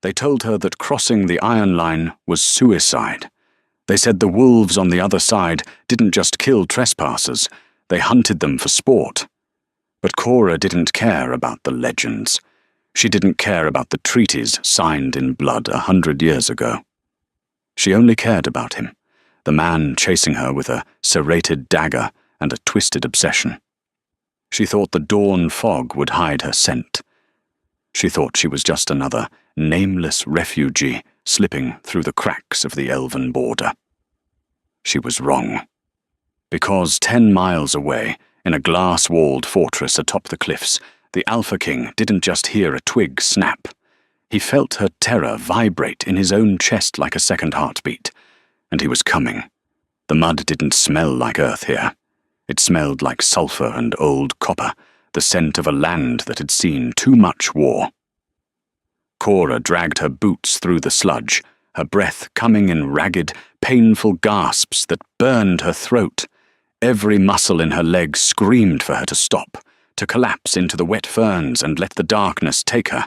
They told her that crossing the Iron Line was suicide. They said the wolves on the other side didn't just kill trespassers, they hunted them for sport. But Cora didn't care about the legends. She didn't care about the treaties signed in blood 100 years ago. She only cared about him, the man chasing her with a serrated dagger and a twisted obsession. She thought the dawn fog would hide her scent. She thought she was just another nameless refugee slipping through the cracks of the elven border. She was wrong. Because 10 miles away, in a glass-walled fortress atop the cliffs, the Alpha King didn't just hear a twig snap. He felt her terror vibrate in his own chest like a second heartbeat. And he was coming. The mud didn't smell like earth here. It smelled like sulfur and old copper, the scent of a land that had seen too much war. Cora dragged her boots through the sludge, her breath coming in ragged, painful gasps that burned her throat. Every muscle in her leg screamed for her to stop, to collapse into the wet ferns and let the darkness take her.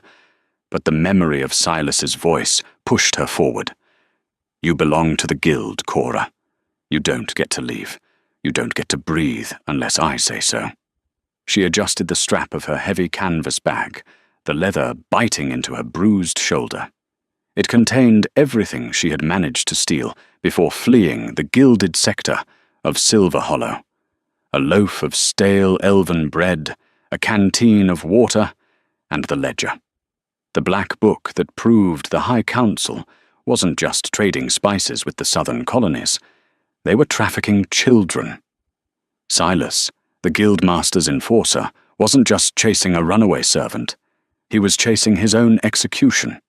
But the memory of Silas's voice pushed her forward. You belong to the guild, Cora. You don't get to leave. You don't get to breathe unless I say so. She adjusted the strap of her heavy canvas bag, the leather biting into her bruised shoulder. It contained everything she had managed to steal before fleeing the gilded sector of Silver Hollow. A loaf of stale elven bread, a canteen of water, and the ledger. The black book that proved the High Council wasn't just trading spices with the southern colonies. They were trafficking children. Silas, the guildmaster's enforcer, wasn't just chasing a runaway servant. He was chasing his own execution.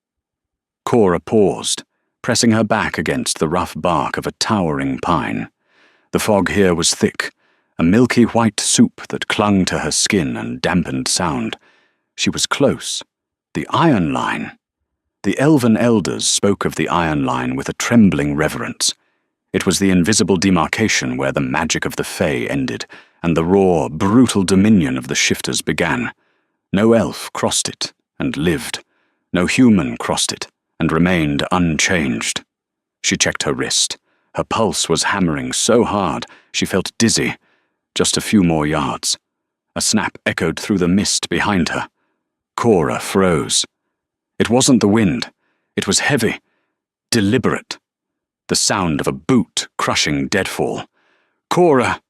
Cora paused, pressing her back against the rough bark of a towering pine. The fog here was thick, a milky white soup that clung to her skin and dampened sound. She was close. The Iron Line. The elven elders spoke of the Iron Line with a trembling reverence. It was the invisible demarcation where the magic of the Fae ended, and the raw, brutal dominion of the shifters began. No elf crossed it and lived. No human crossed it and remained unchanged. She checked her wrist. Her pulse was hammering so hard she felt dizzy. Just a few more yards. A snap echoed through the mist behind her. Cora froze. It wasn't the wind. It was heavy, deliberate. The sound of a boot crushing deadfall. Cora!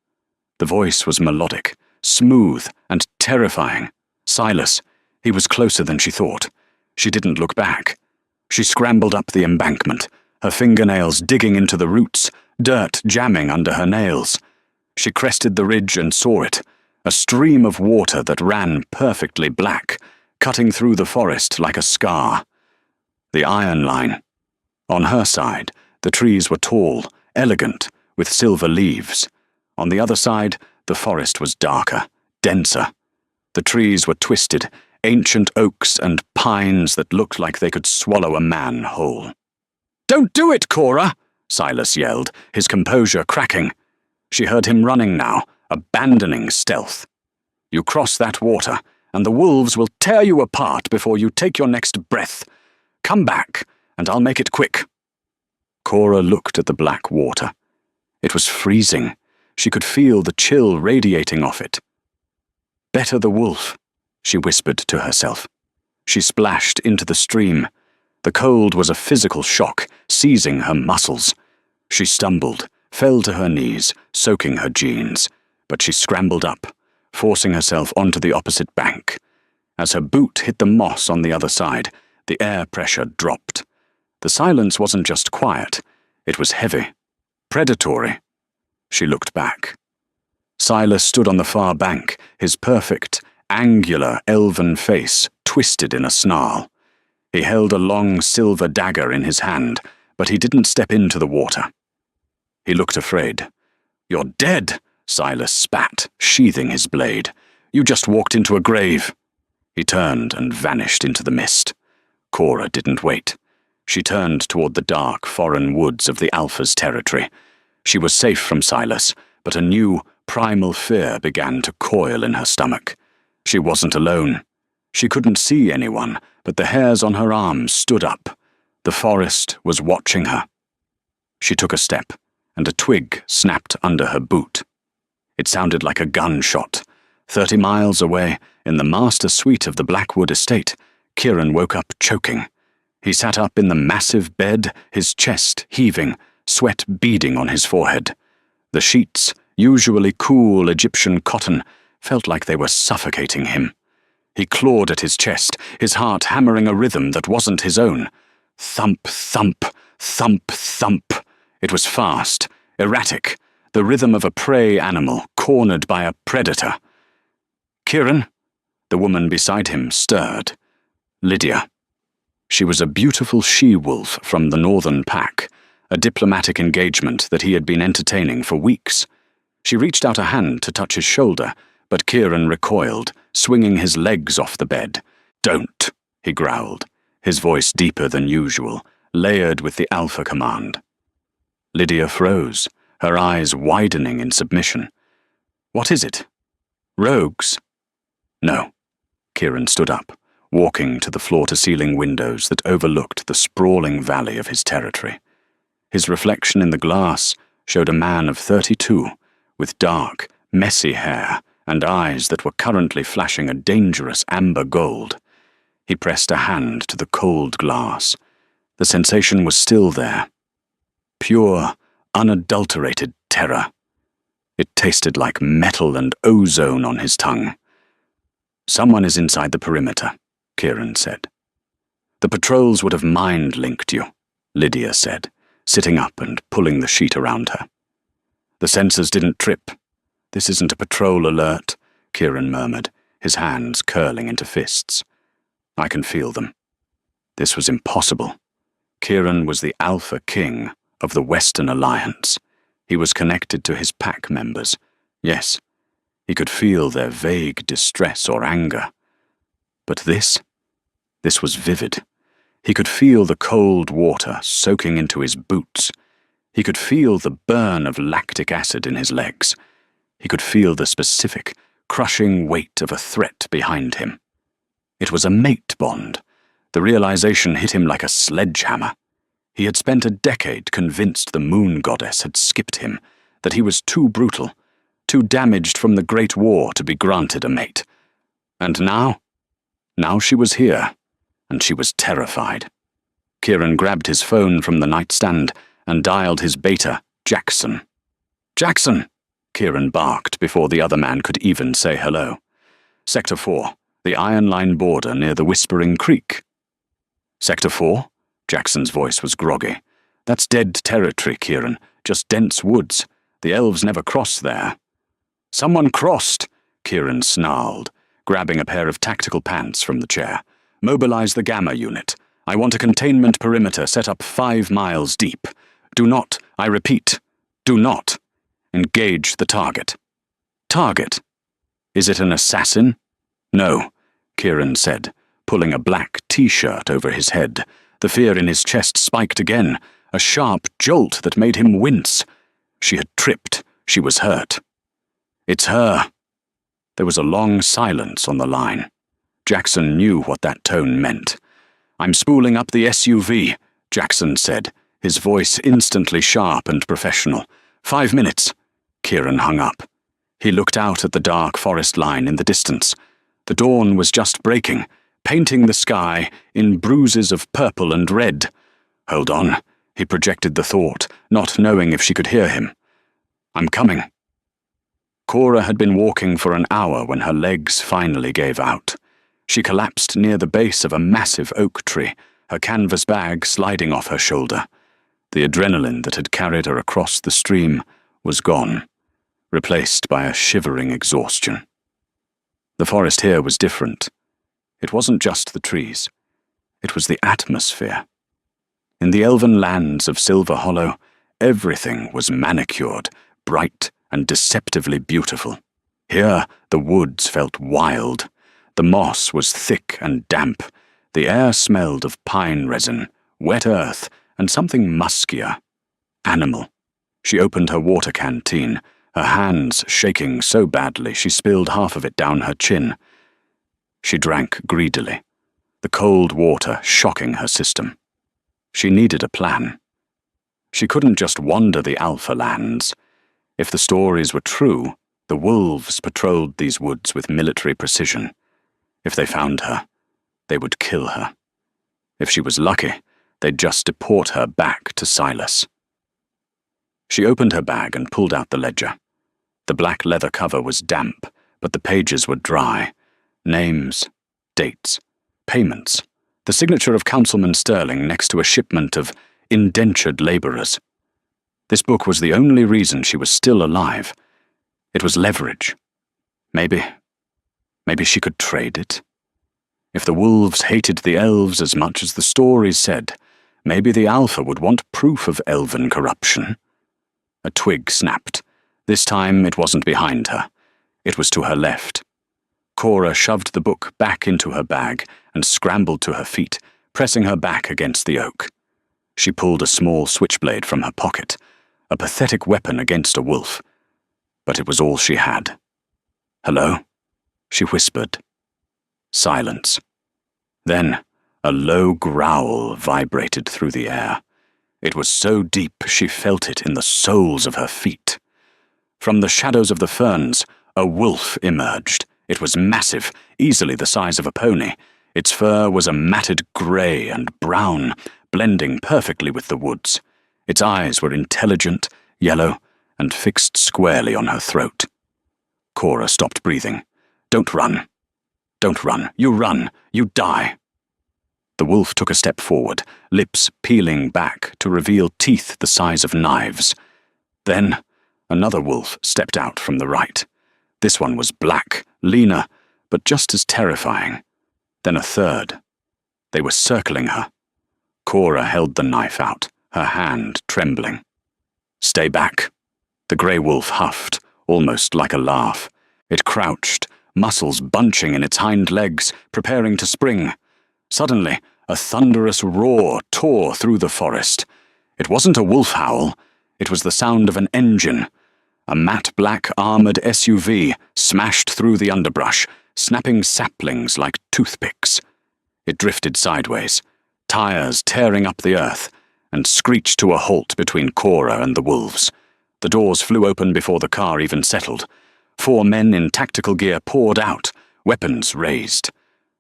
The voice was melodic, smooth, and terrifying. Silas. He was closer than she thought. She didn't look back. She scrambled up the embankment, her fingernails digging into the roots, dirt jamming under her nails. She crested the ridge and saw it, a stream of water that ran perfectly black, cutting through the forest like a scar. The Iron Line. On her side, the trees were tall, elegant, with silver leaves. On the other side, the forest was darker, denser. The trees were twisted, ancient oaks and pines that looked like they could swallow a man whole. "Don't do it, Cora!" Silas yelled, his composure cracking. She heard him running now, abandoning stealth. "You cross that water, and the wolves will tear you apart before you take your next breath. Come back, and I'll make it quick." Cora looked at the black water. It was freezing. She could feel the chill radiating off it. "Better the wolf," she whispered to herself. She splashed into the stream. The cold was a physical shock, seizing her muscles. She stumbled, fell to her knees, soaking her jeans, but she scrambled up, forcing herself onto the opposite bank. As her boot hit the moss on the other side, the air pressure dropped. The silence wasn't just quiet, it was heavy, predatory. She looked back. Silas stood on the far bank, his perfect, angular, elven face twisted in a snarl. He held a long silver dagger in his hand, but he didn't step into the water. He looked afraid. "You're dead," Silas spat, sheathing his blade. "You just walked into a grave." He turned and vanished into the mist. Cora didn't wait. She turned toward the dark, foreign woods of the Alpha's territory. She was safe from Silas, but a new, primal fear began to coil in her stomach. She wasn't alone. She couldn't see anyone, but the hairs on her arms stood up. The forest was watching her. She took a step, and a twig snapped under her boot. It sounded like a gunshot. 30 miles away, in the master suite of the Blackwood estate, Kieran woke up choking. He sat up in the massive bed, his chest heaving, sweat beading on his forehead. The sheets, usually cool Egyptian cotton, felt like they were suffocating him. He clawed at his chest, his heart hammering a rhythm that wasn't his own. Thump, thump, thump, thump. It was fast, erratic, the rhythm of a prey animal cornered by a predator. "Kieran?" The woman beside him stirred. Lydia. She was a beautiful she-wolf from the northern pack, a diplomatic engagement that he had been entertaining for weeks. She reached out a hand to touch his shoulder, but Kieran recoiled, swinging his legs off the bed. "Don't," he growled, his voice deeper than usual, layered with the alpha command. Lydia froze, her eyes widening in submission. "What is it? Rogues?" "No." Kieran stood up, walking to the floor-to-ceiling windows that overlooked the sprawling valley of his territory. His reflection in the glass showed a man of 32, with dark, messy hair and eyes that were currently flashing a dangerous amber gold. He pressed a hand to the cold glass. The sensation was still there. Pure, unadulterated terror. It tasted like metal and ozone on his tongue. "Someone is inside the perimeter," Kieran said. "The patrols would have mind-linked you," Lydia said, sitting up and pulling the sheet around her. "The sensors didn't trip. This isn't a patrol alert," Kieran murmured, his hands curling into fists. "I can feel them." This was impossible. Kieran was the Alpha King of the Western Alliance. He was connected to his pack members. Yes, he could feel their vague distress or anger. But this was vivid. He could feel the cold water soaking into his boots. He could feel the burn of lactic acid in his legs. He could feel the specific, crushing weight of a threat behind him. It was a mate bond. The realization hit him like a sledgehammer. He had spent a decade convinced the moon goddess had skipped him, that he was too brutal, too damaged from the Great War to be granted a mate. And now she was here, and she was terrified. Kieran grabbed his phone from the nightstand and dialed his beta, Jackson. "Jackson!" Kieran barked before the other man could even say hello. "Sector 4, the Iron Line border near the Whispering Creek." "Sector 4? Jackson's voice was groggy. "That's dead territory, Kieran, just dense woods. The elves never cross there." "Someone crossed," Kieran snarled, grabbing a pair of tactical pants from the chair. "Mobilize the Gamma unit. I want a containment perimeter set up 5 miles deep. Do not, I repeat, do not engage the target." "Target? Is it an assassin?" "No," Kieran said, pulling a black T-shirt over his head. The fear in his chest spiked again, a sharp jolt that made him wince. She had tripped. She was hurt. "It's her." There was a long silence on the line. Jackson knew what that tone meant. "I'm spooling up the SUV," Jackson said, his voice instantly sharp and professional. 5 minutes." Kieran hung up. He looked out at the dark forest line in the distance. The dawn was just breaking, painting the sky in bruises of purple and red. "Hold on," he projected the thought, not knowing if she could hear him. "I'm coming." Cora had been walking for an hour when her legs finally gave out. She collapsed near the base of a massive oak tree, her canvas bag sliding off her shoulder. The adrenaline that had carried her across the stream was gone, replaced by a shivering exhaustion. The forest here was different. It wasn't just the trees. It was the atmosphere. In the elven lands of Silver Hollow, everything was manicured, bright, and deceptively beautiful. Here, the woods felt wild. The moss was thick and damp. The air smelled of pine resin, wet earth, and something muskier. Animal. She opened her water canteen, her hands shaking so badly she spilled half of it down her chin. She drank greedily. the cold water shocking her system. She needed a plan. She couldn't just wander the Alpha lands. If the stories were true, the wolves patrolled these woods with military precision. If they found her, they would kill her. If she was lucky, they'd just deport her back to Silas. She opened her bag and pulled out the ledger. The black leather cover was damp, but the pages were dry. Names, dates, payments, the signature of Councilman Sterling next to a shipment of indentured labourers. This book was the only reason she was still alive. It was leverage. Maybe she could trade it. If the wolves hated the elves as much as the stories said, maybe the Alpha would want proof of elven corruption. A twig snapped. This time it wasn't behind her. It was to her left. Cora shoved the book back into her bag and scrambled to her feet, pressing her back against the oak. She pulled a small switchblade from her pocket, a pathetic weapon against a wolf. But it was all she had. "Hello?" she whispered. Silence. Then a low growl vibrated through the air. It was so deep she felt it in the soles of her feet. From the shadows of the ferns, a wolf emerged. It was massive, easily the size of a pony. Its fur was a matted grey and brown, blending perfectly with the woods. Its eyes were intelligent, yellow, and fixed squarely on her throat. Cora stopped breathing. "Don't run. Don't run. You run. You die." The wolf took a step forward, lips peeling back to reveal teeth the size of knives. Then another wolf stepped out from the right. This one was black, leaner, but just as terrifying. Then a third. They were circling her. Cora held the knife out, her hand trembling. "Stay back." The grey wolf huffed, almost like a laugh. It crouched, muscles bunching in its hind legs, preparing to spring. Suddenly, a thunderous roar tore through the forest. It wasn't a wolf howl. It was the sound of an engine. A matte black armoured SUV smashed through the underbrush, snapping saplings like toothpicks. It drifted sideways, tires tearing up the earth, and screeched to a halt between Cora and the wolves. The doors flew open before the car even settled. 4 men in tactical gear poured out, weapons raised.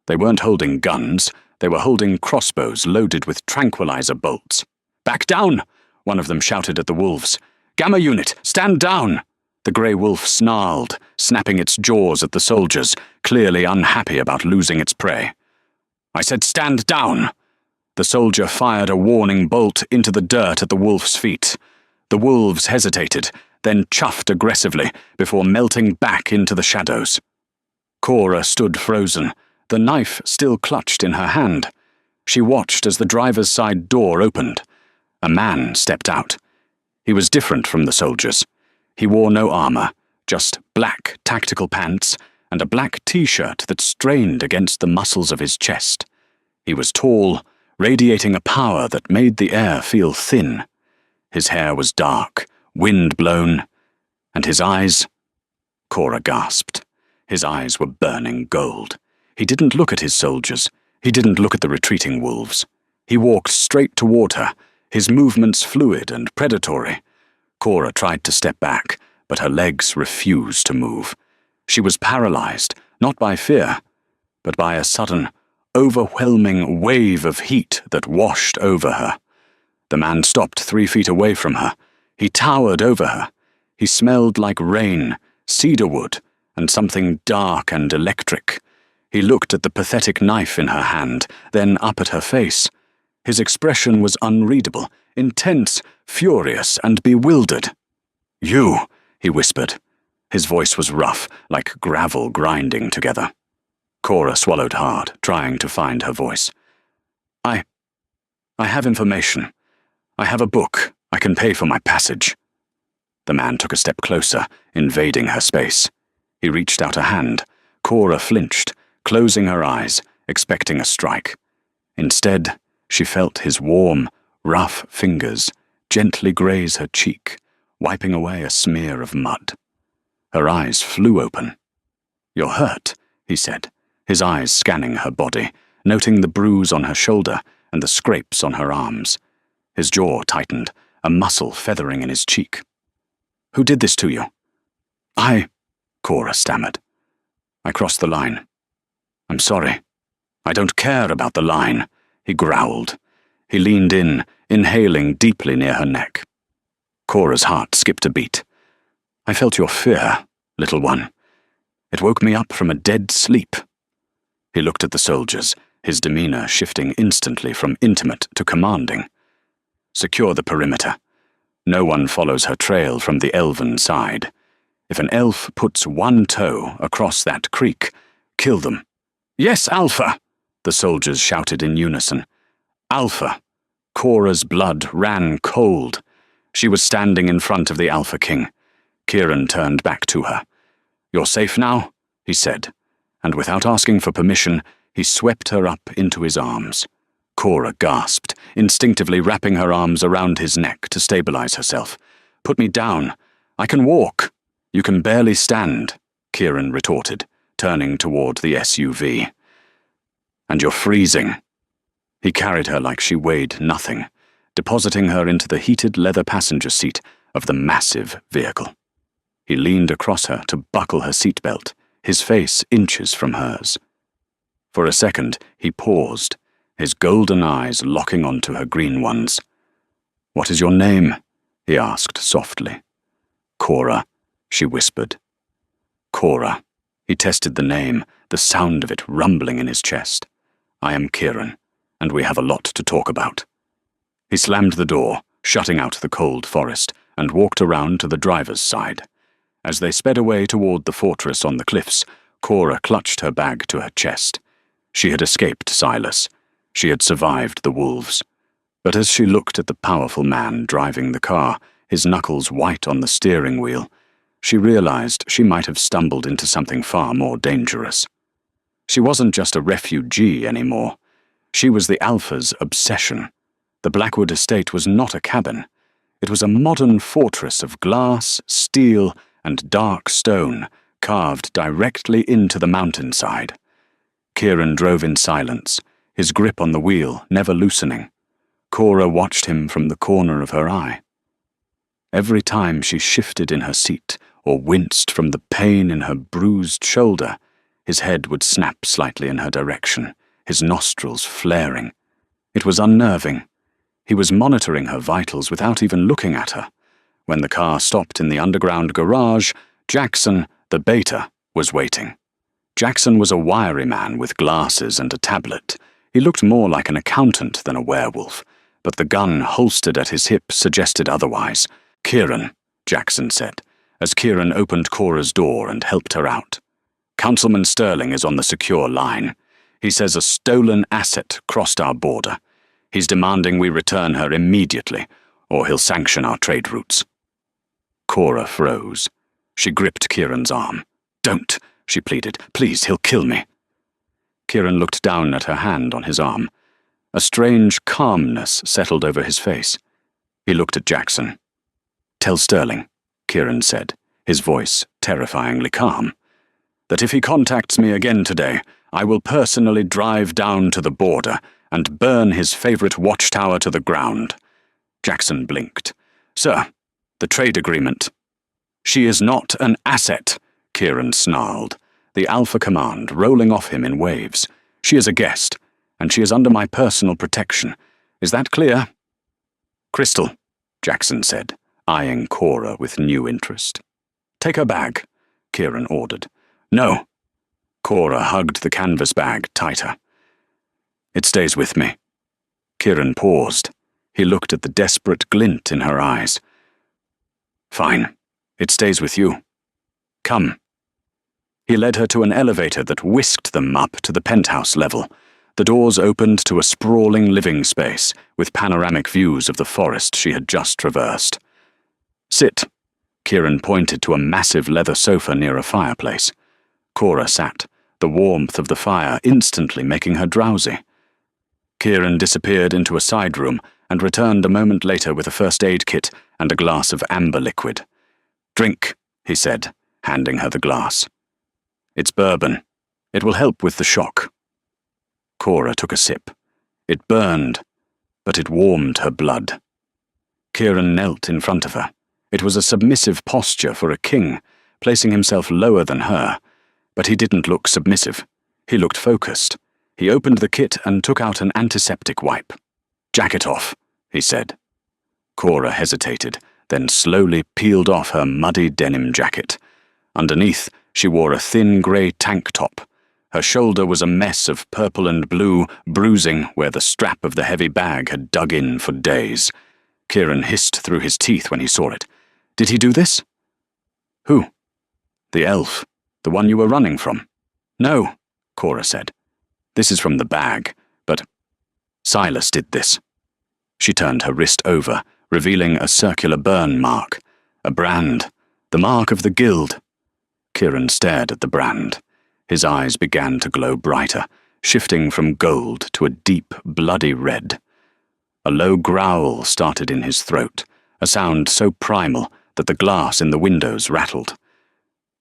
They weren't holding guns, they were holding crossbows loaded with tranquilizer bolts. "Back down!" one of them shouted at the wolves. "Gamma unit, stand down!" The grey wolf snarled, snapping its jaws at the soldiers, clearly unhappy about losing its prey. "I said stand down!" The soldier fired a warning bolt into the dirt at the wolf's feet. The wolves hesitated, then chuffed aggressively before melting back into the shadows. Cora stood frozen, the knife still clutched in her hand. She watched as the driver's side door opened. A man stepped out. He was different from the soldiers. He wore no armor, just black tactical pants and a black t-shirt that strained against the muscles of his chest. He was tall, radiating a power that made the air feel thin. His hair was dark, wind-blown, and his eyes... Cora gasped. His eyes were burning gold. He didn't look at his soldiers. He didn't look at the retreating wolves. He walked straight toward her, his movements fluid and predatory. Cora tried to step back, but her legs refused to move. She was paralyzed, not by fear, but by a sudden, overwhelming wave of heat that washed over her. The man stopped 3 feet away from her. He towered over her. He smelled like rain, cedarwood, and something dark and electric. He looked at the pathetic knife in her hand, then up at her face. His expression was unreadable, intense, furious, and bewildered. "You," he whispered. His voice was rough, like gravel grinding together. Cora swallowed hard, trying to find her voice. I have information. I have a book. I can pay for my passage." The man took a step closer, invading her space. He reached out a hand. Cora flinched, closing her eyes, expecting a strike. Instead, she felt his warm, rough fingers gently graze her cheek, wiping away a smear of mud. Her eyes flew open. "You're hurt," he said, his eyes scanning her body, noting the bruise on her shoulder and the scrapes on her arms. His jaw tightened, a muscle feathering in his cheek. "Who did this to you?" Cora stammered. "I crossed the line. I'm sorry." "I don't care about the line," he growled. He leaned in, inhaling deeply near her neck. Cora's heart skipped a beat. "I felt your fear, little one. It woke me up from a dead sleep." He looked at the soldiers, his demeanor shifting instantly from intimate to commanding. "Secure the perimeter. No one follows her trail from the elven side. If an elf puts one toe across that creek, kill them." "Yes, Alpha!" the soldiers shouted in unison. "Alpha!" Cora's blood ran cold. She was standing in front of the Alpha King. Kieran turned back to her. "You're safe now," he said, and without asking for permission, he swept her up into his arms. Cora gasped, instinctively wrapping her arms around his neck to stabilize herself. "Put me down. I can walk." "You can barely stand," Kieran retorted, turning toward the SUV. "And you're freezing." He carried her like she weighed nothing, depositing her into the heated leather passenger seat of the massive vehicle. He leaned across her to buckle her seatbelt, his face inches from hers. For a second, he paused, his golden eyes locking onto her green ones. "What is your name?" he asked softly. "Cora," she whispered. "Cora." He tested the name, the sound of it rumbling in his chest. "I am Kieran, and we have a lot to talk about." He slammed the door, shutting out the cold forest, and walked around to the driver's side. As they sped away toward the fortress on the cliffs, Cora clutched her bag to her chest. She had escaped Silas. She had survived the wolves. But as she looked at the powerful man driving the car, his knuckles white on the steering wheel, she realized she might have stumbled into something far more dangerous. She wasn't just a refugee anymore. She was the Alpha's obsession. The Blackwood estate was not a cabin. It was a modern fortress of glass, steel, and dark stone, carved directly into the mountainside. Kieran drove in silence, his grip on the wheel never loosening. Cora watched him from the corner of her eye. Every time she shifted in her seat or winced from the pain in her bruised shoulder, his head would snap slightly in her direction, his nostrils flaring. It was unnerving. He was monitoring her vitals without even looking at her. When the car stopped in the underground garage, Jackson, the beta, was waiting. Jackson was a wiry man with glasses and a tablet. He looked more like an accountant than a werewolf, but the gun holstered at his hip suggested otherwise. "Kieran," Jackson said, as Kieran opened Cora's door and helped her out. "Councilman Sterling is on the secure line. He says a stolen asset crossed our border. He's demanding we return her immediately, or he'll sanction our trade routes." Cora froze. She gripped Kieran's arm. "Don't," she pleaded. "Please, he'll kill me." Kieran looked down at her hand on his arm. A strange calmness settled over his face. He looked at Jackson. "Tell Sterling," Kieran said, his voice terrifyingly calm, "that if he contacts me again today, I will personally drive down to the border and burn his favorite watchtower to the ground." Jackson blinked. "Sir, the trade agreement." "She is not an asset," Kieran snarled, the Alpha command rolling off him in waves. "She is a guest, and she is under my personal protection. Is that clear?" "Crystal," Jackson said, eyeing Cora with new interest. "Take her bag," Kieran ordered. "No." Cora hugged the canvas bag tighter. "It stays with me." Kieran paused. He looked at the desperate glint in her eyes. "Fine. It stays with you. Come." He led her to an elevator that whisked them up to the penthouse level. The doors opened to a sprawling living space with panoramic views of the forest she had just traversed. "Sit." Kieran pointed to a massive leather sofa near a fireplace. Cora sat, the warmth of the fire instantly making her drowsy. Kieran disappeared into a side room and returned a moment later with a first aid kit and a glass of amber liquid. "Drink," he said, handing her the glass. "It's bourbon. It will help with the shock." Cora took a sip. It burned, but it warmed her blood. Kieran knelt in front of her. It was a submissive posture for a king, placing himself lower than her. But he didn't look submissive. He looked focused. He opened the kit and took out an antiseptic wipe. "Jacket off," he said. Cora hesitated, then slowly peeled off her muddy denim jacket. Underneath, she wore a thin grey tank top. Her shoulder was a mess of purple and blue, bruising where the strap of the heavy bag had dug in for days. Kieran hissed through his teeth when he saw it. "Did he do this?" "Who?" "The elf. The one you were running from." "No," Cora said. "This is from the bag, but Silas did this." She turned her wrist over, revealing a circular burn mark. A brand. The mark of the guild. Kieran stared at the brand. His eyes began to glow brighter, shifting from gold to a deep, bloody red. A low growl started in his throat, a sound so primal that the glass in the windows rattled.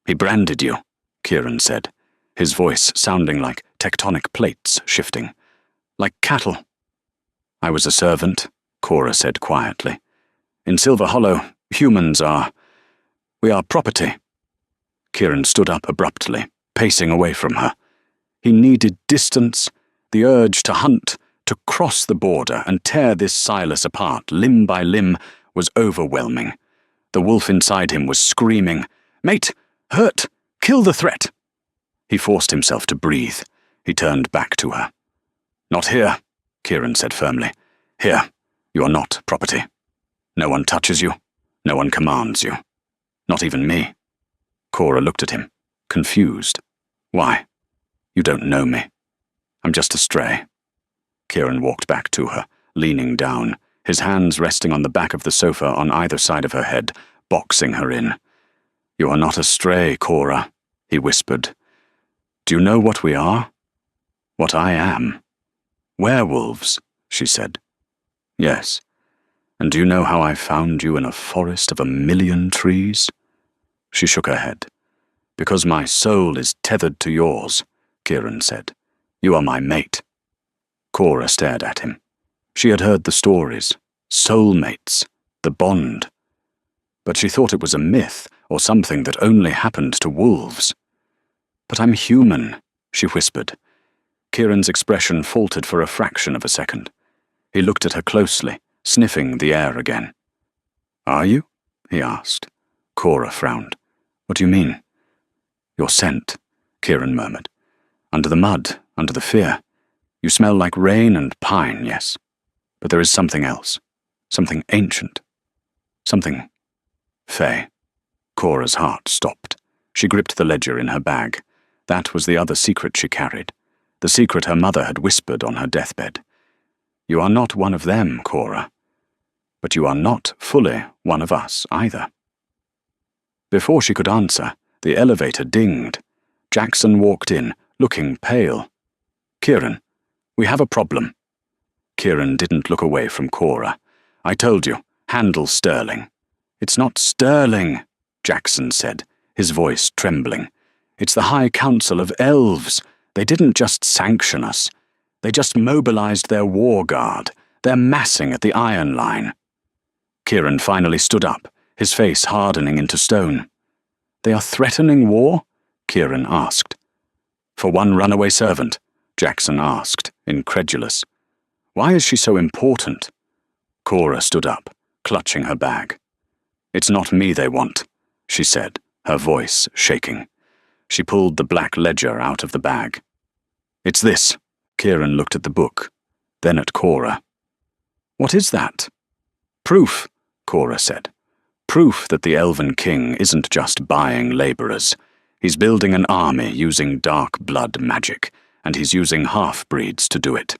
"He branded you," Kieran said, his voice sounding like tectonic plates shifting. "Like cattle." "I was a servant," Cora said quietly. "In Silver Hollow, humans are... we are property." Kieran stood up abruptly, pacing away from her. He needed distance, the urge to hunt, to cross the border and tear this Silas apart limb by limb was overwhelming. The wolf inside him was screaming, "Mate! Hurt! Kill the threat!" He forced himself to breathe. He turned back to her. "Not here," Kieran said firmly. "Here, you are not property. No one touches you. No one commands you. Not even me." Cora looked at him, confused. "Why? You don't know me. I'm just a stray." Kieran walked back to her, leaning down, his hands resting on the back of the sofa on either side of her head, boxing her in. "You are not a stray, Cora," he whispered. "Do you know what we are? What I am?" "Werewolves," she said. "Yes. And do you know how I found you in a forest of 1,000,000 trees?" She shook her head. "Because my soul is tethered to yours," Kieran said. "You are my mate." Cora stared at him. She had heard the stories. Soulmates. The bond. But she thought it was a myth, or something that only happened to wolves. "But I'm human," she whispered. Kieran's expression faltered for a fraction of a second. He looked at her closely, sniffing the air again. "Are you?" he asked. Cora frowned. "What do you mean?" "Your scent," Kieran murmured. "Under the mud, under the fear. You smell like rain and pine, yes. But there is something else. Something ancient. Something... Fae." Cora's heart stopped. She gripped the ledger in her bag. That was the other secret she carried. The secret her mother had whispered on her deathbed. "You are not one of them, Cora. But you are not fully one of us, either." Before she could answer, the elevator dinged. Jackson walked in, looking pale. "Kieran, we have a problem." Kieran didn't look away from Cora. "I told you, handle Sterling." "It's not Sterling," Jackson said, his voice trembling. "It's the High Council of Elves. They didn't just sanction us. They just mobilized their war guard. They're massing at the Iron Line." Kieran finally stood up, his face hardening into stone. "They are threatening war?" Kieran asked. "For one runaway servant?" Jackson asked, incredulous. "Why is she so important?" Cora stood up, clutching her bag. "It's not me they want," she said, her voice shaking. She pulled the black ledger out of the bag. "It's this." Kieran looked at the book, then at Cora. "What is that?" "Proof," Cora said. "Proof that the Elven King isn't just buying laborers. He's building an army using dark blood magic, and he's using half-breeds to do it."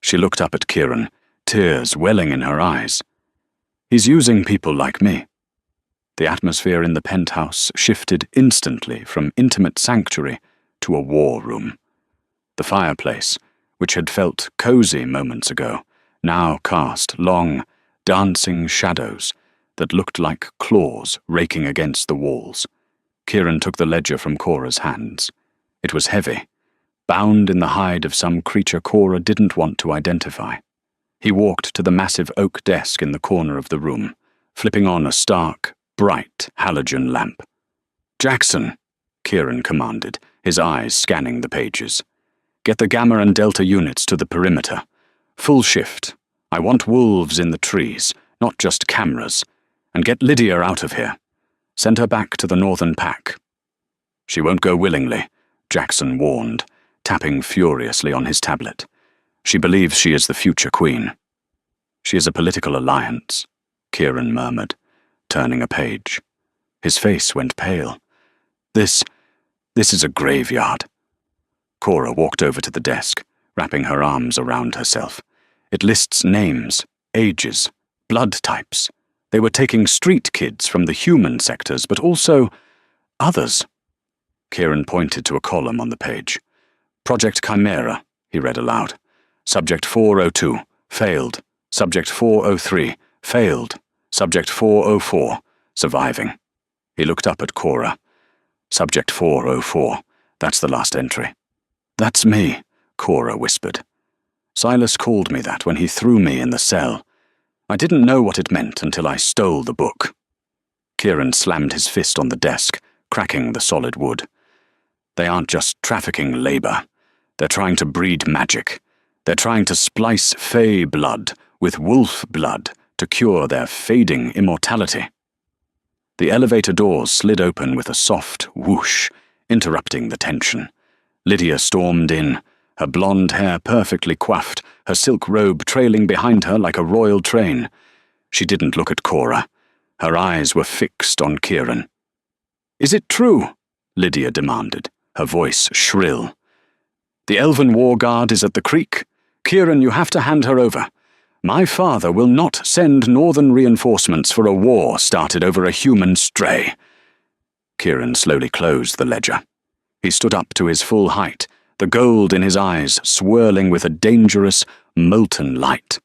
She looked up at Kieran, tears welling in her eyes. "He's using people like me." The atmosphere in the penthouse shifted instantly from intimate sanctuary to a war room. The fireplace, which had felt cozy moments ago, now cast long, dancing shadows that looked like claws raking against the walls. Kieran took the ledger from Cora's hands. It was heavy, bound in the hide of some creature Cora didn't want to identify. He walked to the massive oak desk in the corner of the room, flipping on a stark, bright halogen lamp. "Jackson," Kieran commanded, his eyes scanning the pages. "Get the Gamma and Delta units to the perimeter. Full shift. I want wolves in the trees, not just cameras. And get Lydia out of here. Send her back to the Northern Pack." "She won't go willingly," Jackson warned, tapping furiously on his tablet. "She believes she is the future queen." "She is a political alliance," Kieran murmured, turning a page. His face went pale. This is a graveyard." Cora walked over to the desk, wrapping her arms around herself. "It lists names, ages, blood types. They were taking street kids from the human sectors, but also others." Kieran pointed to a column on the page. "Project Chimera," he read aloud. "Subject 402, failed. Subject 403, failed. Subject 404, surviving." He looked up at Cora. "Subject 404, that's the last entry." "That's me," Cora whispered. "Silas called me that when he threw me in the cell. I didn't know what it meant until I stole the book." Kieran slammed his fist on the desk, cracking the solid wood. "They aren't just trafficking labor. They're trying to breed magic. They're trying to splice fey blood with wolf blood to cure their fading immortality." The elevator doors slid open with a soft whoosh, interrupting the tension. Lydia stormed in, her blonde hair perfectly coiffed, her silk robe trailing behind her like a royal train. She didn't look at Cora. Her eyes were fixed on Kieran. "Is it true?" Lydia demanded, her voice shrill. "The Elven War Guard is at the creek. Kieran, you have to hand her over. My father will not send northern reinforcements for a war started over a human stray." Kieran slowly closed the ledger. He stood up to his full height, the gold in his eyes swirling with a dangerous, molten light.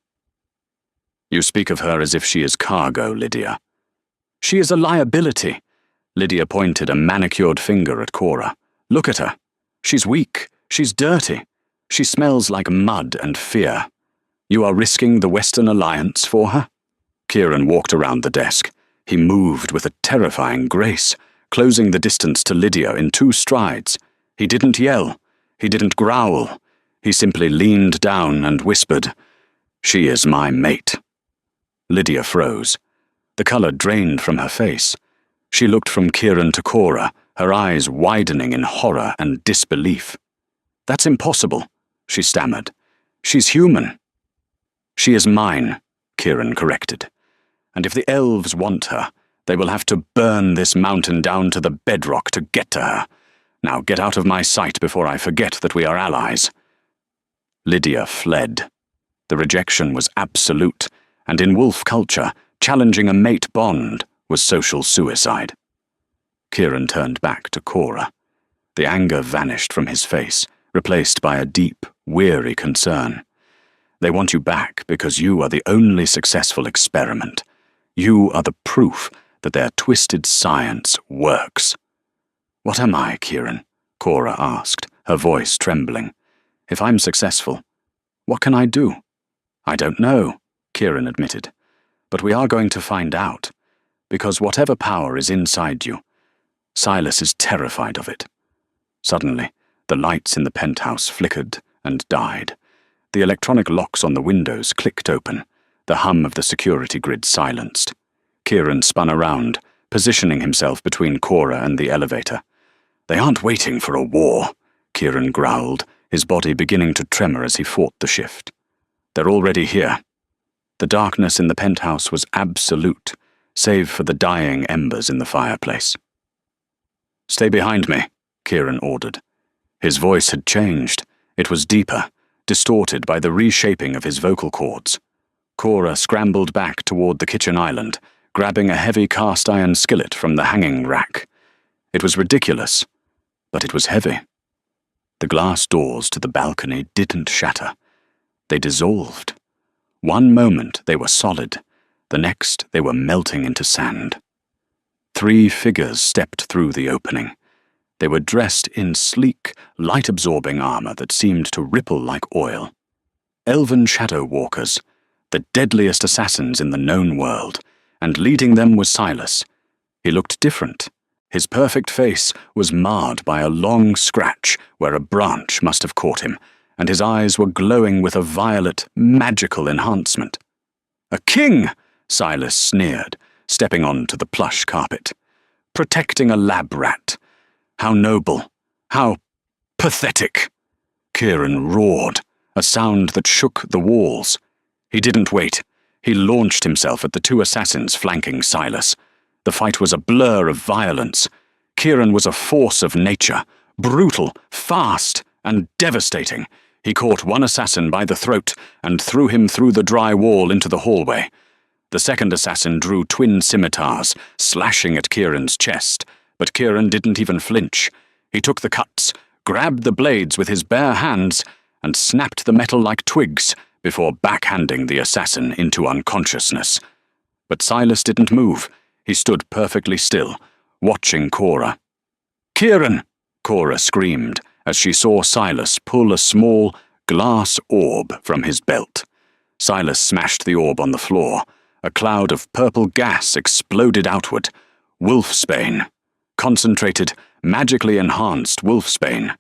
"You speak of her as if she is cargo, Lydia." "She is a liability." Lydia pointed a manicured finger at Cora. "Look at her. She's weak. She's dirty. She smells like mud and fear. You are risking the Western Alliance for her?" Kieran walked around the desk. He moved with a terrifying grace, closing the distance to Lydia in 2 strides. He didn't yell. He didn't growl. He simply leaned down and whispered, "She is my mate." Lydia froze. The color drained from her face. She looked from Kieran to Cora, her eyes widening in horror and disbelief. "That's impossible," she stammered. "She's human." "She is mine," Kieran corrected. "And if the elves want her, they will have to burn this mountain down to the bedrock to get to her. Now get out of my sight before I forget that we are allies." Lydia fled. The rejection was absolute, and in wolf culture, challenging a mate bond was social suicide. Kieran turned back to Cora. The anger vanished from his face, replaced by a deep, weary concern. "They want you back because you are the only successful experiment. You are the proof that their twisted science works." "What am I, Kieran?" Cora asked, her voice trembling. "If I'm successful, what can I do?" "I don't know," Kieran admitted. "But we are going to find out, because whatever power is inside you, Silas is terrified of it." Suddenly, the lights in the penthouse flickered and died. The electronic locks on the windows clicked open, the hum of the security grid silenced. Kieran spun around, positioning himself between Cora and the elevator. "They aren't waiting for a war," Kieran growled, his body beginning to tremor as he fought the shift. "They're already here." The darkness in the penthouse was absolute, save for the dying embers in the fireplace. "Stay behind me," Kieran ordered. His voice had changed. It was deeper, distorted by the reshaping of his vocal cords. Cora scrambled back toward the kitchen island, grabbing a heavy cast-iron skillet from the hanging rack. It was ridiculous, but it was heavy. The glass doors to the balcony didn't shatter. They dissolved. One moment they were solid, the next they were melting into sand. 3 figures stepped through the opening. They were dressed in sleek, light-absorbing armor that seemed to ripple like oil. Elven shadow walkers, the deadliest assassins in the known world, and leading them was Silas. He looked different. His perfect face was marred by a long scratch where a branch must have caught him, and his eyes were glowing with a violet, magical enhancement. "A king!" Silas sneered, stepping onto the plush carpet. "Protecting a lab rat. How noble! How pathetic!" Kieran roared, a sound that shook the walls. He didn't wait. He launched himself at the two assassins flanking Silas. The fight was a blur of violence. Kieran was a force of nature, brutal, fast, and devastating. He caught one assassin by the throat and threw him through the dry wall into the hallway. The second assassin drew twin scimitars, slashing at Kieran's chest, but Kieran didn't even flinch. He took the cuts, grabbed the blades with his bare hands, and snapped the metal like twigs before backhanding the assassin into unconsciousness. But Silas didn't move. He stood perfectly still, watching Cora. "Kieran!" Cora screamed as she saw Silas pull a small, glass orb from his belt. Silas smashed the orb on the floor. A cloud of purple gas exploded outward. Wolfsbane. Concentrated, magically enhanced wolfsbane.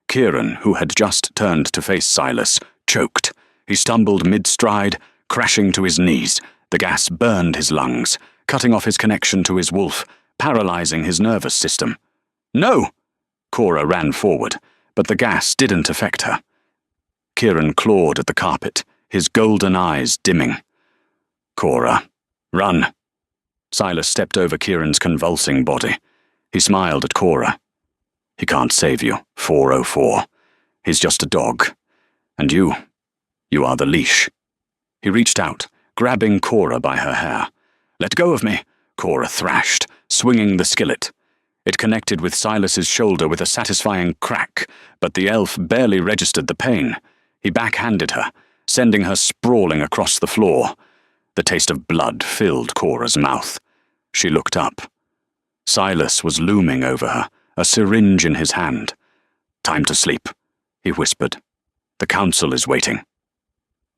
Kieran, who had just turned to face Silas, choked. He stumbled mid-stride, crashing to his knees. The gas burned his lungs, cutting off his connection to his wolf, paralyzing his nervous system. "No!" Cora ran forward, but the gas didn't affect her. Kieran clawed at the carpet, his golden eyes dimming. "Cora, run." Silas stepped over Kieran's convulsing body. He smiled at Cora. "He can't save you, 404. He's just a dog. And you are the leash." He reached out, grabbing Cora by her hair. "Let go of me," Cora thrashed, swinging the skillet. It connected with Silas's shoulder with a satisfying crack, but the elf barely registered the pain. He backhanded her, sending her sprawling across the floor. The taste of blood filled Cora's mouth. She looked up. Silas was looming over her, a syringe in his hand. "Time to sleep," he whispered. "The council is waiting."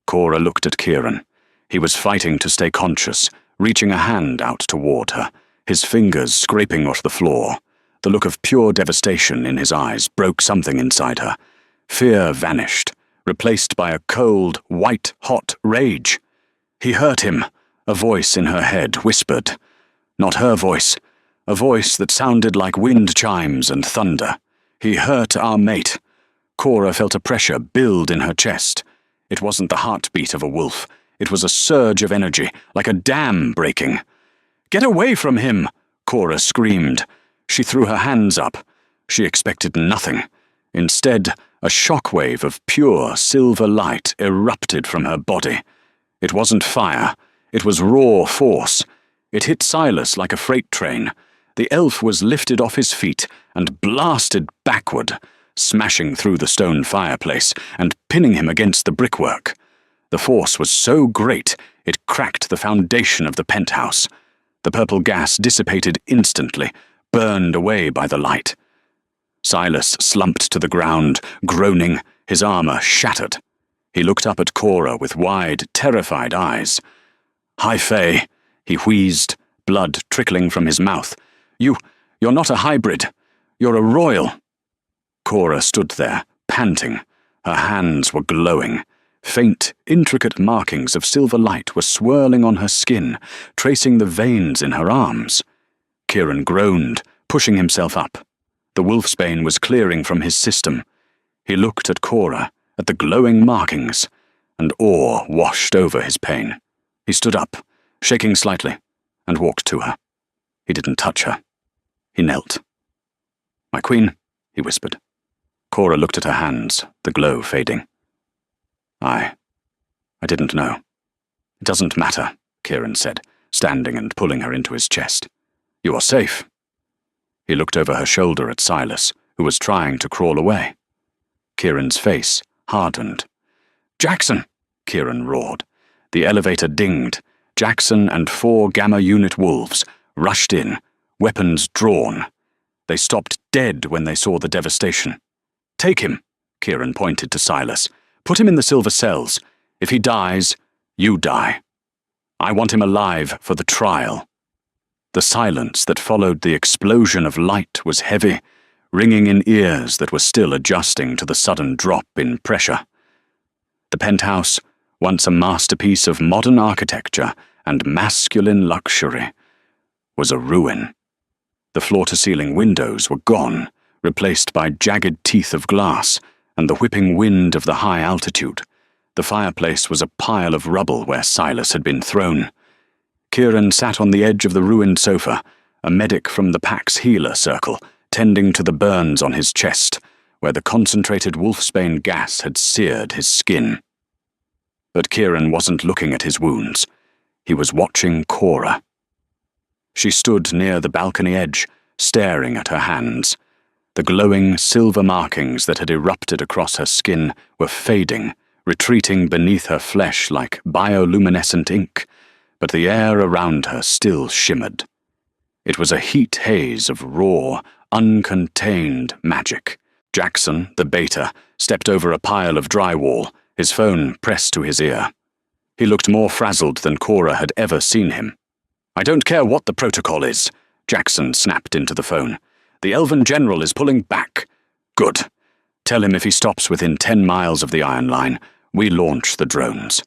Cora looked at Kieran. He was fighting to stay conscious, reaching a hand out toward her, his fingers scraping off the floor. The look of pure devastation in his eyes broke something inside her. Fear vanished, replaced by a cold, white-hot rage. He hurt him, a voice in her head whispered. Not her voice, a voice that sounded like wind chimes and thunder. "He hurt our mate." Cora felt a pressure build in her chest. It wasn't the heartbeat of a wolf. It was a surge of energy, like a dam breaking. "Get away from him!" Cora screamed. She threw her hands up. She expected nothing. Instead, a shockwave of pure silver light erupted from her body. It wasn't fire. It was raw force. It hit Silas like a freight train. The elf was lifted off his feet and blasted backward, smashing through the stone fireplace and pinning him against the brickwork. The force was so great, it cracked the foundation of the penthouse. The purple gas dissipated instantly, burned away by the light. Silas slumped to the ground, groaning, his armor shattered. He looked up at Cora with wide, terrified eyes. "High Fae," he wheezed, blood trickling from his mouth. You're not a hybrid. You're a royal." Cora stood there, panting. Her hands were glowing. Faint, intricate markings of silver light were swirling on her skin, tracing the veins in her arms. Kieran groaned, pushing himself up. The wolfsbane was clearing from his system. He looked at Cora, at the glowing markings, and awe washed over his pain. He stood up, shaking slightly, and walked to her. He didn't touch her. He knelt. "My queen," he whispered. Cora looked at her hands, the glow fading. I didn't know." "It doesn't matter," Kieran said, standing and pulling her into his chest. "You are safe." He looked over her shoulder at Silas, who was trying to crawl away. Kieran's face hardened. "Jackson!" Kieran roared. The elevator dinged. Jackson and 4 Gamma Unit wolves rushed in, weapons drawn. They stopped dead when they saw the devastation. "Take him," Kieran pointed to Silas. "Put him in the silver cells. If he dies, you die. I want him alive for the trial." The silence that followed the explosion of light was heavy, ringing in ears that were still adjusting to the sudden drop in pressure. The penthouse, once a masterpiece of modern architecture and masculine luxury, was a ruin. The floor-to-ceiling windows were gone, replaced by jagged teeth of glass and the whipping wind of the high altitude. The fireplace was a pile of rubble where Silas had been thrown. Kieran sat on the edge of the ruined sofa, a medic from the Pax Healer circle, tending to the burns on his chest, where the concentrated wolfsbane gas had seared his skin. But Kieran wasn't looking at his wounds. He was watching Cora. She stood near the balcony edge, staring at her hands. The glowing silver markings that had erupted across her skin were fading, retreating beneath her flesh like bioluminescent ink, but the air around her still shimmered. It was a heat haze of raw, uncontained magic. Jackson, the beta, stepped over a pile of drywall, his phone pressed to his ear. He looked more frazzled than Cora had ever seen him. "I don't care what the protocol is," Jackson snapped into the phone. "The Elven General is pulling back." "Good. Tell him if he stops within 10 miles of the Iron Line, we launch the drones.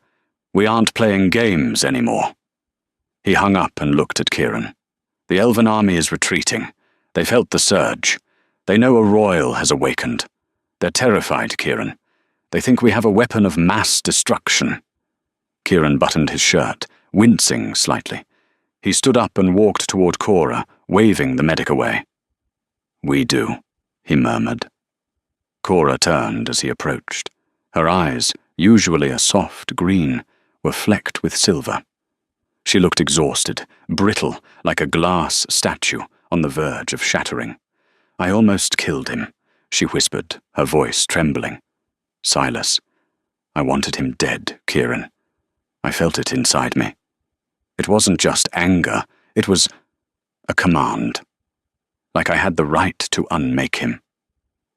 We aren't playing games anymore." He hung up and looked at Kieran. "The Elven army is retreating. They felt the surge. They know a royal has awakened. They're terrified, Kieran. They think we have a weapon of mass destruction." Kieran buttoned his shirt, wincing slightly. He stood up and walked toward Cora, waving the medic away. "We do," he murmured. Cora turned as he approached. Her eyes, usually a soft green, were flecked with silver. She looked exhausted, brittle, like a glass statue on the verge of shattering. "I almost killed him," she whispered, her voice trembling. "Silas. I wanted him dead, Kieran. I felt it inside me. It wasn't just anger, it was a command. Like I had the right to unmake him."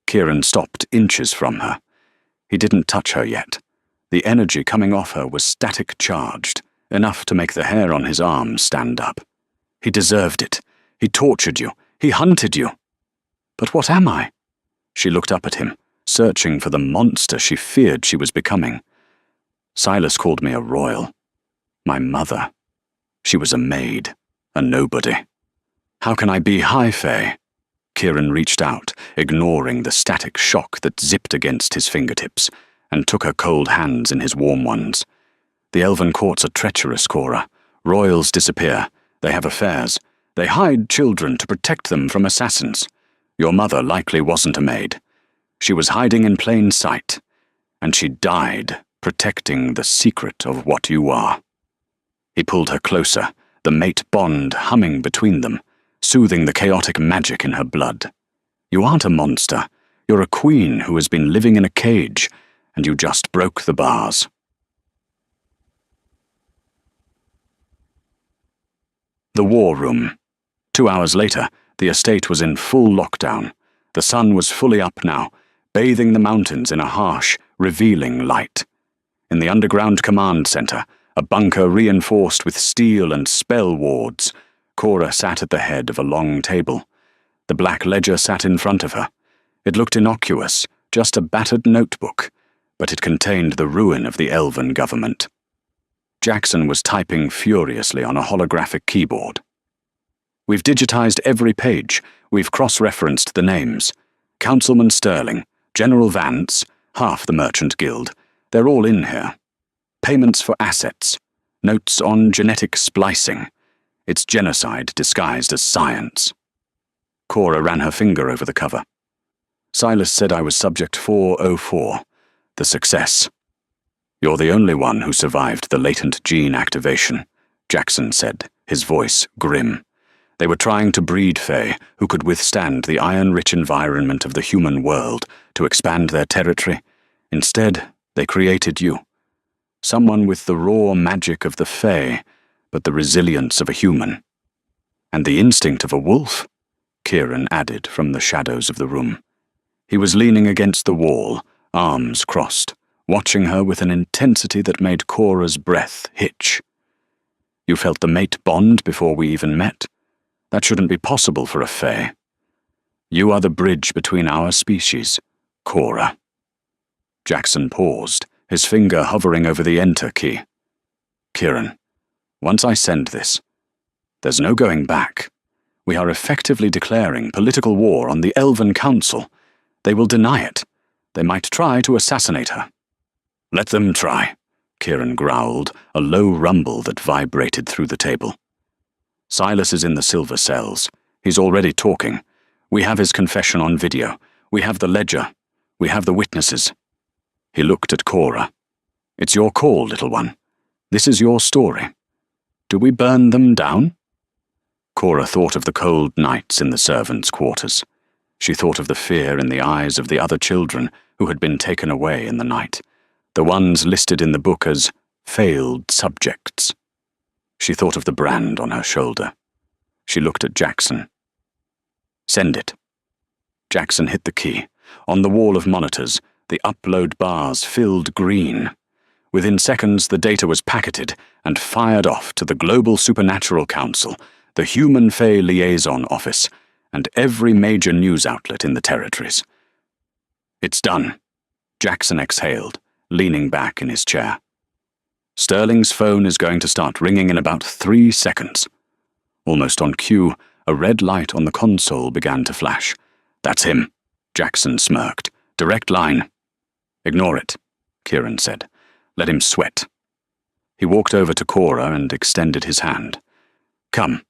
Kieran stopped inches from her. He didn't touch her yet. The energy coming off her was static charged, enough to make the hair on his arms stand up. "He deserved it. He tortured you. He hunted you." "But what am I?" She looked up at him, searching for the monster she feared she was becoming. "Silas called me a royal. My mother. She was a maid, a nobody. How can I be high fae?" Kieran reached out, ignoring the static shock that zipped against his fingertips, and took her cold hands in his warm ones. "The elven courts are treacherous, Cora. Royals disappear. They have affairs. They hide children to protect them from assassins. Your mother likely wasn't a maid. She was hiding in plain sight, and she died protecting the secret of what you are." He pulled her closer, the mate bond humming between them, soothing the chaotic magic in her blood. "You aren't a monster. You're a queen who has been living in a cage, and you just broke the bars." The war room. 2 hours later, the estate was in full lockdown. The sun was fully up now, bathing the mountains in a harsh, revealing light. In the underground command center, a bunker reinforced with steel and spell wards, Cora sat at the head of a long table. The black ledger sat in front of her. It looked innocuous, just a battered notebook, but it contained the ruin of the elven government. Jackson was typing furiously on a holographic keyboard. "We've digitized every page. We've cross-referenced the names. Councilman Sterling, General Vance, half the Merchant Guild. They're all in here. Payments for assets. Notes on genetic splicing. It's genocide disguised as science." Cora ran her finger over the cover. "Silas said I was subject 404. The success." "You're the only one who survived the latent gene activation," Jackson said, his voice grim. "They were trying to breed fae who could withstand the iron-rich environment of the human world to expand their territory. Instead, they created you. Someone with the raw magic of the fae, but the resilience of a human. And the instinct of a wolf. Kieran added from the shadows of the room. He was leaning against the wall, arms crossed, watching her with an intensity that made Cora's breath hitch. You felt the mate bond before we even met? That shouldn't be possible for a Fae. You are the bridge between our species, Cora. Jackson paused, his finger hovering over the enter key. Kieran, once I send this, there's no going back. We are effectively declaring political war on the Elven Council. They will deny it. They might try to assassinate her. Let them try, Kieran growled, a low rumble that vibrated through the table. Silas is in the silver cells. He's already talking. We have his confession on video. We have the ledger. We have the witnesses. He looked at Cora. It's your call, little one. This is your story. Do we burn them down? Cora thought of the cold nights in the servants' quarters. She thought of the fear in the eyes of the other children who had been taken away in the night, the ones listed in the book as failed subjects. She thought of the brand on her shoulder. She looked at Jackson. Send it. Jackson hit the key. On the wall of monitors, the upload bars filled green. Within seconds, the data was packeted and fired off to the Global Supernatural Council, the Human Fae Liaison Office, and every major news outlet in the territories. It's done. Jackson exhaled, leaning back in his chair. Sterling's phone is going to start ringing in about 3 seconds. Almost on cue, a red light on the console began to flash. That's him, Jackson smirked. Direct line. Ignore it, Kieran said. Let him sweat. He walked over to Cora and extended his hand. Come.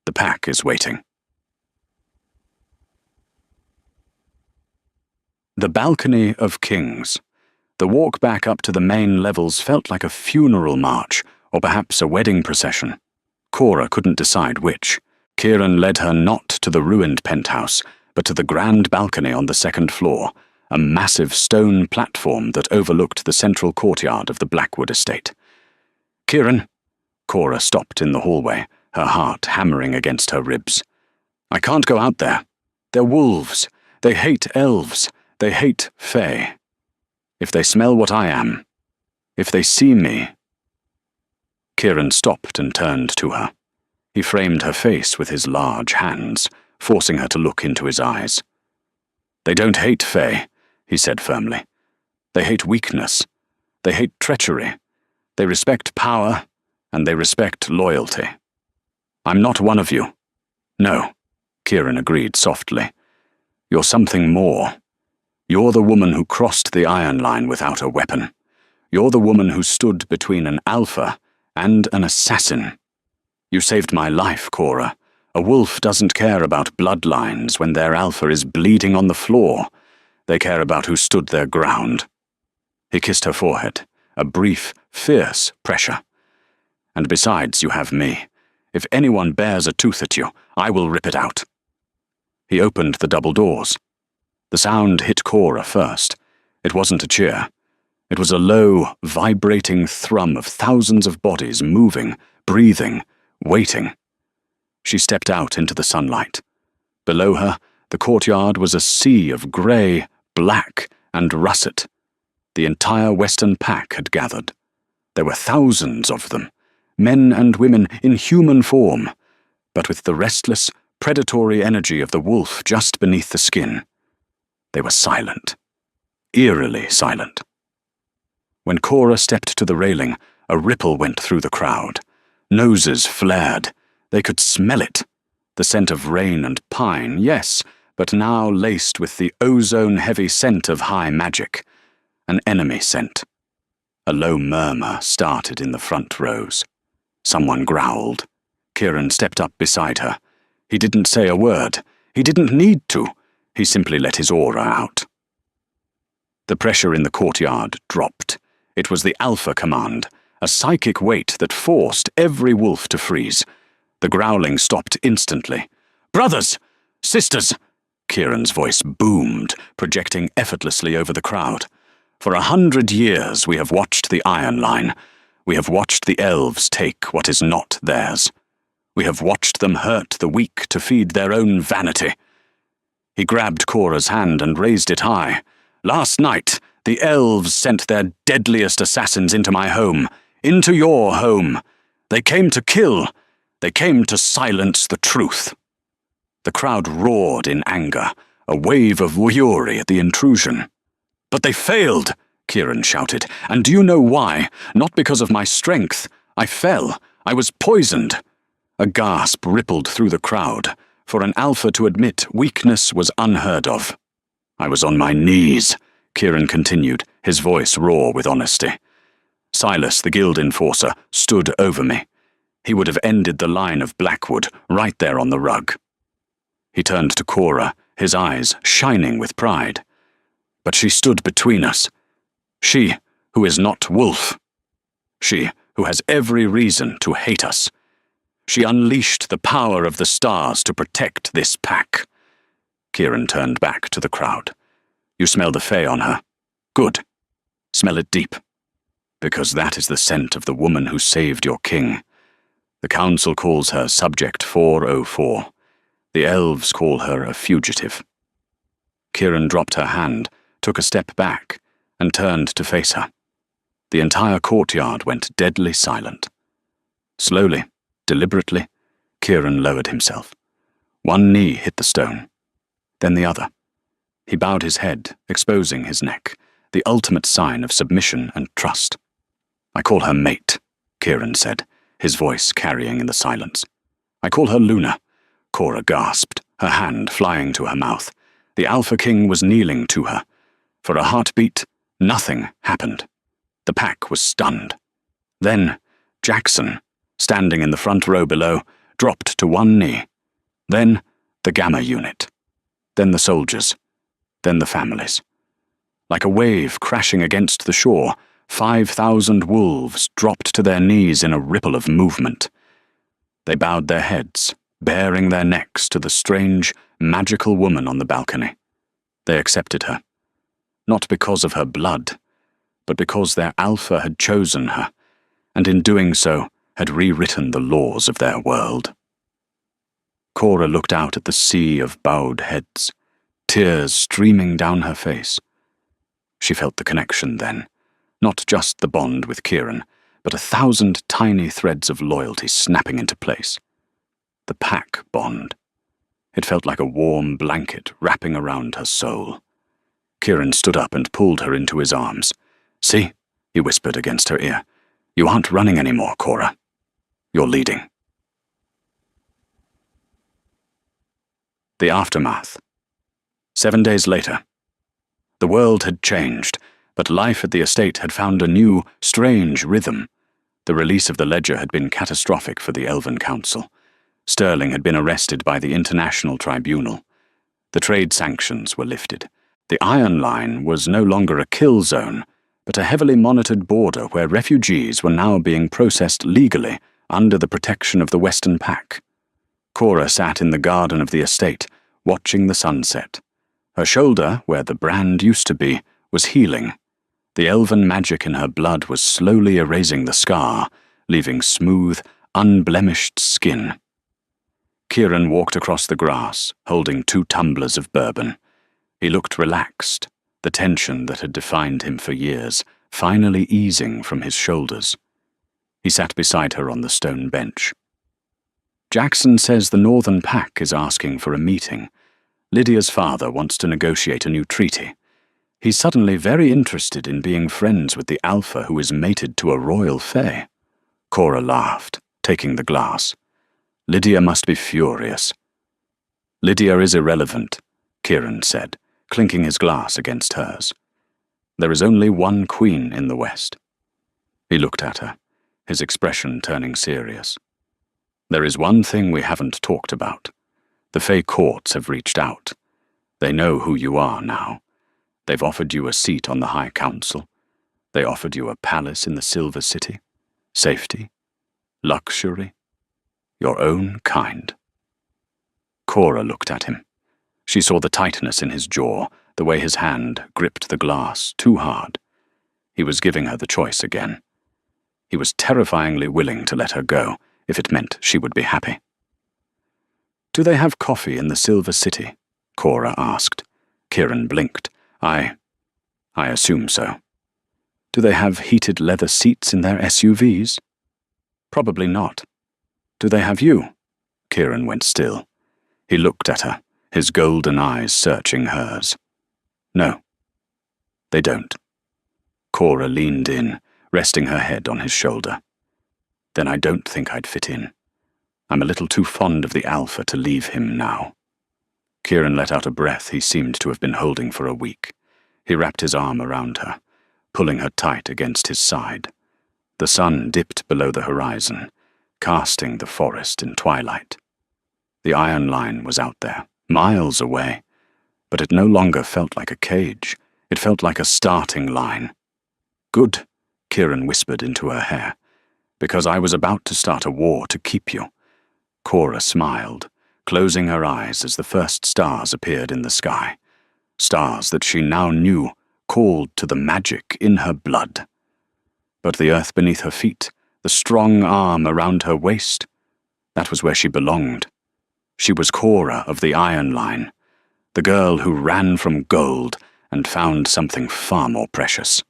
The pack is waiting. The Balcony of Kings. The walk back up to the main levels felt like a funeral march, or perhaps a wedding procession. Cora couldn't decide which. Kieran led her not to the ruined penthouse, but to the grand balcony on the second floor, a massive stone platform that overlooked the central courtyard of the Blackwood estate. Kieran. Cora stopped in the hallway, her heart hammering against her ribs. I can't go out there. They're wolves. They hate elves. They hate Fae. If they smell what I am, if they see me... Kieran stopped and turned to her. He framed her face with his large hands, forcing her to look into his eyes. They don't hate Fae, he said firmly. They hate weakness. They hate treachery. They respect power, and they respect loyalty. I'm not one of you. No, Kieran agreed softly. You're something more. You're the woman who crossed the iron line without a weapon. You're the woman who stood between an alpha and an assassin. You saved my life, Cora. A wolf doesn't care about bloodlines when their alpha is bleeding on the floor. They care about who stood their ground. He kissed her forehead, a brief, fierce pressure. And besides, you have me. If anyone bares a tooth at you, I will rip it out. He opened the double doors. The sound hit Cora first. It wasn't a cheer. It was a low, vibrating thrum of thousands of bodies moving, breathing, waiting. She stepped out into the sunlight. Below her, the courtyard was a sea of grey, black, and russet. The entire Western Pack had gathered. There were thousands of them, men and women in human form, but with the restless, predatory energy of the wolf just beneath the skin. They were silent, eerily silent. When Cora stepped to the railing, a ripple went through the crowd. Noses flared. They could smell it. The scent of rain and pine, yes, but now laced with the ozone-heavy scent of high magic. An enemy scent. A low murmur started in the front rows. Someone growled. Kieran stepped up beside her. He didn't say a word. He didn't need to. He simply let his aura out. The pressure in the courtyard dropped. It was the Alpha Command, a psychic weight that forced every wolf to freeze. The growling stopped instantly. Brothers! Sisters! Kieran's voice boomed, projecting effortlessly over the crowd. For 100 years we have watched the Iron Line. We have watched the elves take what is not theirs. We have watched them hurt the weak to feed their own vanity." He grabbed Cora's hand and raised it high. "Last night, the elves sent their deadliest assassins into my home, into your home. They came to kill. They came to silence the truth." The crowd roared in anger, a wave of fury at the intrusion. "But they failed," Kieran shouted. "And do you know why? Not because of my strength. I fell. I was poisoned." A gasp rippled through the crowd. For an alpha to admit weakness was unheard of. "I was on my knees," Kieran continued, his voice raw with honesty. Silas, the guild enforcer, stood over me. He would have ended the line of Blackwood right there on the rug. He turned to Cora, his eyes shining with pride. But she stood between us. She, who is not Wolf. She, who has every reason to hate us. She unleashed the power of the stars to protect this pack. Kieran turned back to the crowd. "You smell the Fae on her. Good. Smell it deep. Because that is the scent of the woman who saved your king. The council calls her Subject 404. The elves call her a fugitive." Kieran dropped her hand, took a step back, and turned to face her. The entire courtyard went deadly silent. Slowly, deliberately, Kieran lowered himself. One knee hit the stone, then the other. He bowed his head, exposing his neck, the ultimate sign of submission and trust. "I call her mate," Kieran said, his voice carrying in the silence. "I call her Luna." Cora gasped, her hand flying to her mouth. The Alpha King was kneeling to her. For a heartbeat, nothing happened. The pack was stunned. Then, Jackson, standing in the front row below, dropped to one knee. Then, the Gamma unit. Then the soldiers. Then the families. Like a wave crashing against the shore, 5,000 wolves dropped to their knees in a ripple of movement. They bowed their heads, baring their necks to the strange, magical woman on the balcony. They accepted her. Not because of her blood, but because their alpha had chosen her, and in doing so had rewritten the laws of their world. Cora looked out at the sea of bowed heads, tears streaming down her face. She felt the connection then, not just the bond with Kieran, but 1,000 tiny threads of loyalty snapping into place. The pack bond. It felt like a warm blanket wrapping around her soul. Kieran stood up and pulled her into his arms. "See," he whispered against her ear. "You aren't running anymore, Cora. You're leading." The aftermath. 7 days later. The world had changed, but life at the estate had found a new, strange rhythm. The release of the ledger had been catastrophic for the Elven Council. Sterling had been arrested by the International Tribunal. The trade sanctions were lifted. The Iron Line was no longer a kill zone, but a heavily monitored border where refugees were now being processed legally under the protection of the Western Pack. Cora sat in the garden of the estate, watching the sunset. Her shoulder, where the brand used to be, was healing. The elven magic in her blood was slowly erasing the scar, leaving smooth, unblemished skin. Kieran walked across the grass, holding 2 tumblers of bourbon. He looked relaxed, the tension that had defined him for years finally easing from his shoulders. He sat beside her on the stone bench. "Jackson says the Northern Pack is asking for a meeting. Lydia's father wants to negotiate a new treaty. He's suddenly very interested in being friends with the Alpha who is mated to a royal fae." Cora laughed, taking the glass. "Lydia must be furious." "Lydia is irrelevant," Kieran said, clinking his glass against hers. "There is only one queen in the West." He looked at her, his expression turning serious. "There is one thing we haven't talked about. The Fae courts have reached out. They know who you are now. They've offered you a seat on the High Council. They offered you a palace in the Silver City. Safety. Luxury. Your own kind." Cora looked at him. She saw the tightness in his jaw, the way his hand gripped the glass too hard. He was giving her the choice again. He was terrifyingly willing to let her go, if it meant she would be happy. Do they have coffee in the Silver City? Cora asked. Kieran blinked. I assume so. Do they have heated leather seats in their SUVs? Probably not. Do they have you? Kieran went still. He looked at her, his golden eyes searching hers. No, they don't. Cora leaned in, resting her head on his shoulder. Then I don't think I'd fit in. I'm a little too fond of the Alpha to leave him now. Kieran let out a breath he seemed to have been holding for a week. He wrapped his arm around her, pulling her tight against his side. The sun dipped below the horizon, casting the forest in twilight. The iron line was out there, miles away, but it no longer felt like a cage. It felt like a starting line. Good, Kieran whispered into her hair, because I was about to start a war to keep you. Cora smiled, closing her eyes as the first stars appeared in the sky, stars that she now knew called to the magic in her blood. But the earth beneath her feet, the strong arm around her waist, that was where she belonged. She was Cora of the Iron Line, the girl who ran from gold and found something far more precious.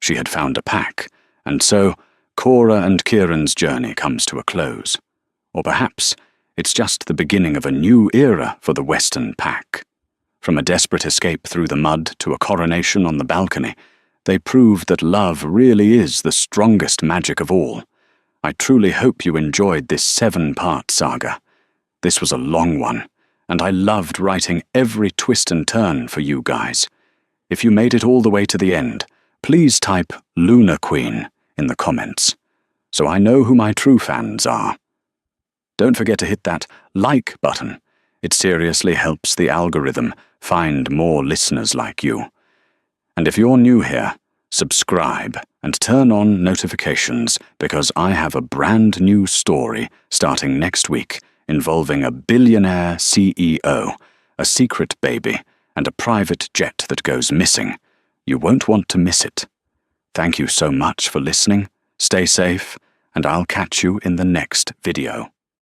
She had found a pack, and so Cora and Kieran's journey comes to a close. Or perhaps it's just the beginning of a new era for the Western Pack. From a desperate escape through the mud to a coronation on the balcony, they proved that love really is the strongest magic of all. I truly hope you enjoyed this 7-part saga. This was a long one, and I loved writing every twist and turn for you guys. If you made it all the way to the end, please type Lunar Queen in the comments, so I know who my true fans are. Don't forget to hit that like button. It seriously helps the algorithm find more listeners like you. And if you're new here, subscribe and turn on notifications, because I have a brand new story starting next week involving a billionaire CEO, a secret baby, and a private jet that goes missing. You won't want to miss it. Thank you so much for listening. Stay safe, and I'll catch you in the next video.